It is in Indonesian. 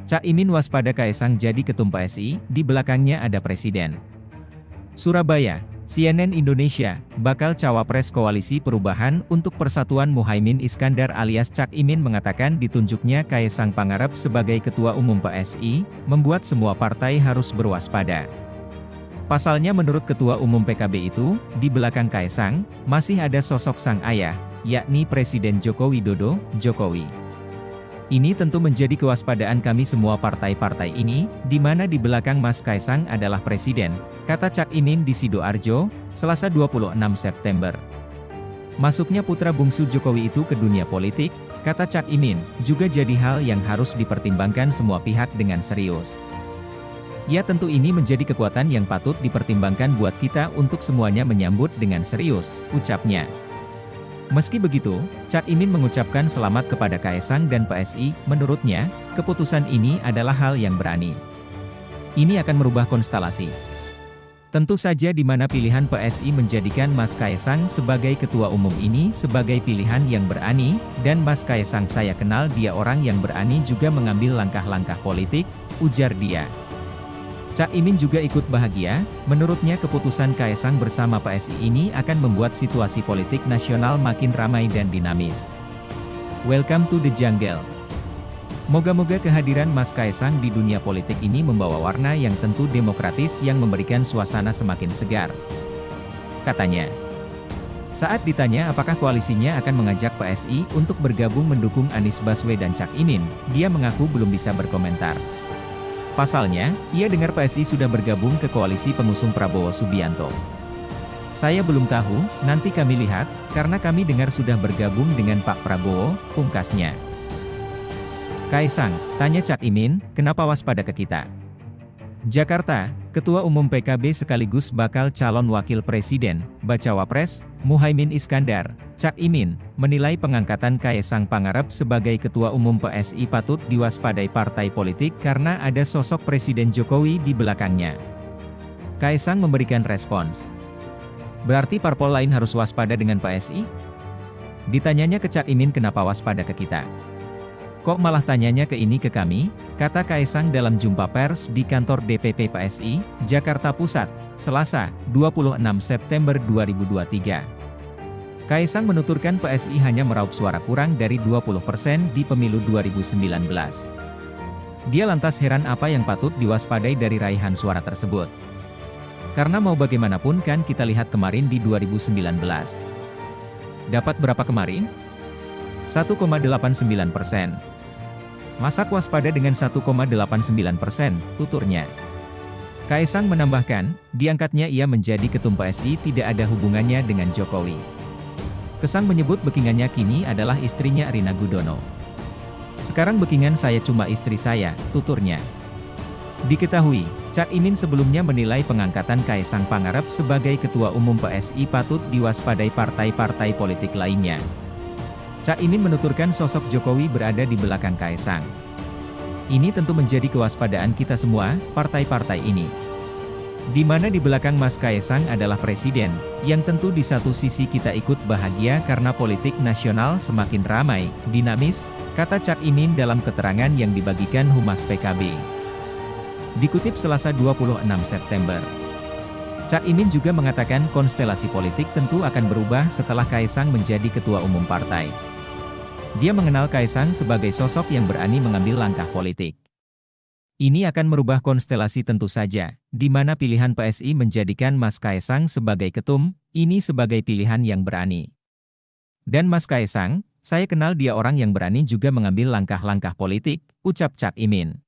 Cak Imin waspada Kaesang jadi ketum PSI, di belakangnya ada Presiden. Surabaya, CNN Indonesia, bakal cawapres Koalisi Perubahan untuk Persatuan Muhaimin Iskandar alias Cak Imin mengatakan ditunjuknya Kaesang Pangarep sebagai Ketua Umum PSI, membuat semua partai harus berwaspada. Pasalnya menurut Ketua Umum PKB itu, di belakang Kaesang, masih ada sosok sang ayah, yakni Presiden Joko Widodo, Jokowi. Ini tentu menjadi kewaspadaan kami semua partai-partai ini, di mana di belakang Mas Kaesang adalah Presiden, kata Cak Imin di Sidoarjo, Selasa 26 September. Masuknya putra bungsu Jokowi itu ke dunia politik, kata Cak Imin, juga jadi hal yang harus dipertimbangkan semua pihak dengan serius. Ya tentu ini menjadi kekuatan yang patut dipertimbangkan buat kita untuk semuanya menyambut dengan serius, ucapnya. Meski begitu, Cak Imin mengucapkan selamat kepada Kaesang dan PSI, menurutnya, keputusan ini adalah hal yang berani. Ini akan merubah konstelasi. Tentu saja di mana pilihan PSI menjadikan Mas Kaesang sebagai ketua umum ini sebagai pilihan yang berani, dan Mas Kaesang saya kenal dia orang yang berani juga mengambil langkah-langkah politik, ujar dia. Cak Imin juga ikut bahagia, menurutnya keputusan Kaesang bersama PSI ini akan membuat situasi politik nasional makin ramai dan dinamis. Welcome to the jungle. Moga-moga kehadiran Mas Kaesang di dunia politik ini membawa warna yang tentu demokratis yang memberikan suasana semakin segar, katanya. Saat ditanya apakah koalisinya akan mengajak PSI untuk bergabung mendukung Anies Baswedan Cak Imin, dia mengaku belum bisa berkomentar. Pasalnya, ia dengar PSI sudah bergabung ke koalisi pengusung Prabowo Subianto. Saya belum tahu, nanti kami lihat, karena kami dengar sudah bergabung dengan Pak Prabowo, pungkasnya. Kaesang, tanya Cak Imin, kenapa waspada ke kita? Jakarta, Ketua Umum PKB sekaligus bakal calon Wakil Presiden, Bacawa Pres, Muhaimin Iskandar, Cak Imin, menilai pengangkatan Kaesang Pangarep sebagai Ketua Umum PSI patut diwaspadai partai politik karena ada sosok Presiden Jokowi di belakangnya. Kaesang memberikan respons. Berarti parpol lain harus waspada dengan PSI? Ditanyanya ke Cak Imin kenapa waspada ke kita? Kok malah tanyanya ke ini ke kami, kata Kaesang dalam jumpa pers di kantor DPP PSI, Jakarta Pusat, Selasa, 26 September 2023. Kaesang menuturkan PSI hanya meraup suara kurang dari 20% di pemilu 2019. Dia lantas heran apa yang patut diwaspadai dari raihan suara tersebut. Karena mau bagaimanapun kan kita lihat kemarin di 2019. Dapat berapa kemarin? 1,89%. Masak waspada dengan 1,89%, tuturnya. Kaesang menambahkan, diangkatnya ia menjadi ketum PSI tidak ada hubungannya dengan Jokowi. Kesang menyebut backingannya kini adalah istrinya Rina Gudono. Sekarang backingan saya cuma istri saya, tuturnya. Diketahui, Cak Imin sebelumnya menilai pengangkatan Kaesang Pangarep sebagai Ketua Umum PSI patut diwaspadai partai-partai politik lainnya. Cak Imin menuturkan sosok Jokowi berada di belakang Kaesang. Ini tentu menjadi kewaspadaan kita semua, partai-partai ini. Di mana di belakang Mas Kaesang adalah Presiden, yang tentu di satu sisi kita ikut bahagia karena politik nasional semakin ramai, dinamis, kata Cak Imin dalam keterangan yang dibagikan Humas PKB. Dikutip Selasa 26 September. Cak Imin juga mengatakan konstelasi politik tentu akan berubah setelah Kaesang menjadi ketua umum partai. Dia mengenal Kaesang sebagai sosok yang berani mengambil langkah politik. Ini akan merubah konstelasi tentu saja, di mana pilihan PSI menjadikan Mas Kaesang sebagai ketum, ini sebagai pilihan yang berani. Dan Mas Kaesang, saya kenal dia orang yang berani juga mengambil langkah-langkah politik, ucap Cak Imin.